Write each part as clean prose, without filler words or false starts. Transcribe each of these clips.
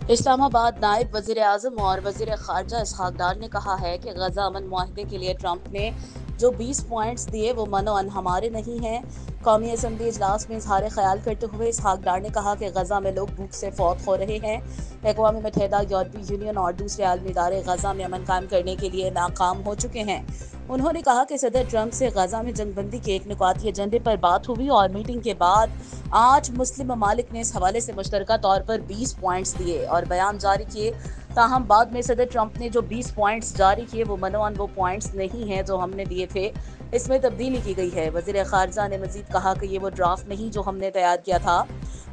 इस्लामाबाद नायब वज़ीर-ए-आज़म और वज़ीर ख़ारजा इसहाक़ डार ने कहा है कि गज़ा अमन मुआहदे के लिए ट्रंप ने जो 20 पॉइंट्स दिए वो मनो-अन हमारे नहीं हैं। कौमी असम्बली इजलास में इजहार ख्याल करते हुए इसहाक़ डार ने कहा कि गज़ा में लोग भूख से फौत हो रहे हैं। अक़वाम मुत्तहिदा, यूरोपीय यूनियन और दूसरे आलमी इदारे गज़ा में अमन कायम करने के लिए नाकाम हो चुके हैं। उन्होंने कहा कि सदर ट्रंप से गज़ा में जंगबंदी के एक नुकाती एजेंडे पर बात हुई और मीटिंग के बाद 8 मुस्लिम ममालिक ने इस हवाले से मुश्तरका तौर पर 20 पॉइंट्स दिए और बयान जारी किए। ताहम बाद में सदर ट्रंप ने जो 20 पॉइंट्स जारी किए वो मनोअन वो पॉइंट्स नहीं हैं जो हमने दिए थे, इसमें तब्दीली की गई है। वज़ीर ख़ारजा ने मज़ीद कहा कि ये वो ड्राफ्ट नहीं जो हमने तैयार किया था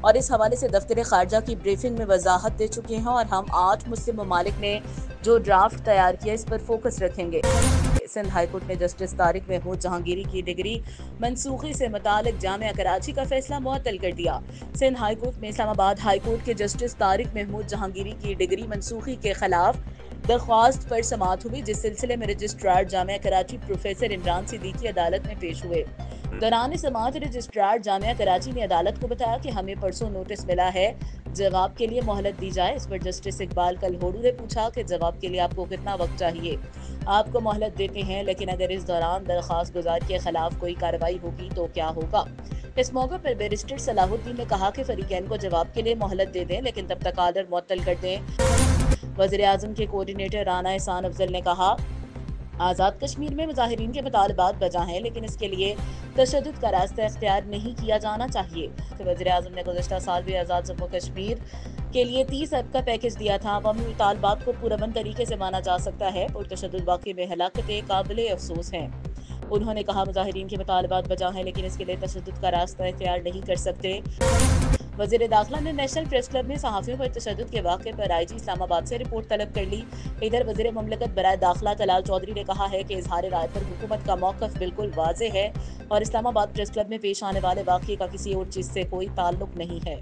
और इस हवाले से दफ्तर ख़ारजा की ब्रीफिंग में वजाहत दे चुके हैं और हम 8 मुस्लिम ममालिक ने जो ड्राफ्ट तैयार किया इस पर फोकस रखेंगे। सिंध हाई कोर्ट ने जस्टिस तारिक महमूद जहांगीरी की डिग्री मनसूखी से मुतालिक जामिया कराची का फैसला मुअत्तल कर दिया। सिंध हाई कोर्ट में इस्लामाबाद हाई कोर्ट के जस्टिस तारिक महमूद जहांगीरी की डिग्री मनसूखी के खिलाफ दरख्वास्त पर समाअत हुई, जिस सिलसिले में रजिस्ट्रार जामिया कराची प्रोफेसर इमरान सिद्दीकी अदालत में पेश हुए। दौरान समाअत रजिस्ट्रार जामिया कराची ने अदालत को बताया कि हमें परसों नोटिस मिला है, जवाब के लिए मोहलत दी जाए। इस पर जस्टिस इकबाल कलहोड़ू ने पूछा कि जवाब के लिए आपको कितना वक्त चाहिए। आपको मोहलत देते हैं, लेकिन अगर इस दौरान दरख्वास्त गुजार के खिलाफ कोई कार्रवाई होगी तो क्या होगा। इस मौके पर बैरिस्टर सलाहुद्दीन ने कहा कि फरीकैन को जवाब के लिए मोहलत दे दें, लेकिन तब तक आर्डर मुअत्तल कर दें। वज़ीर आज़म के कोऑर्डिनेटर राना एहसान अफजल ने कहा, आज़ाद कश्मीर में मुजाहिरीन के मुतालबात बजा हैं, लेकिन इसके लिए तशद्दुद का रास्ता इख्तियार नहीं किया जाना चाहिए। वज़ीर आज़म ने गुज़श्ता साल भी आज़ाद जम्मू कश्मीर के लिए 30 अरब का पैकेज दिया था। अवामी मुतालबात को पुरअमन तरीके से माना जा सकता है और तशद्दुद वाक़ई में हलाकतें काबिले अफसोस हैं। उन्होंने कहा, मुजाहिरीन के मुतालबात बजा हैं, लेकिन इसके लिए तशद्दुद का रास्ता इख्तियार नहीं कर सकते। वज़ीर दाखिला ने नेशनल प्रेस क्लब में सहाफ़ियों पर तशद्दुद के वाक़े पर IG इस्लामाबाद से रिपोर्ट तलब कर ली। इधर वज़ीर मुमलिकत बराए दाखिला तलाल चौधरी ने कहा है कि इज़हार राय पर हुकूमत का मौक़िफ़ बिल्कुल वाज़ेह है और इस्लामाबाद प्रेस क्लब में पेश आने वाले वाक़े का किसी और चीज़ से कोई ताल्लुक़ नहीं है।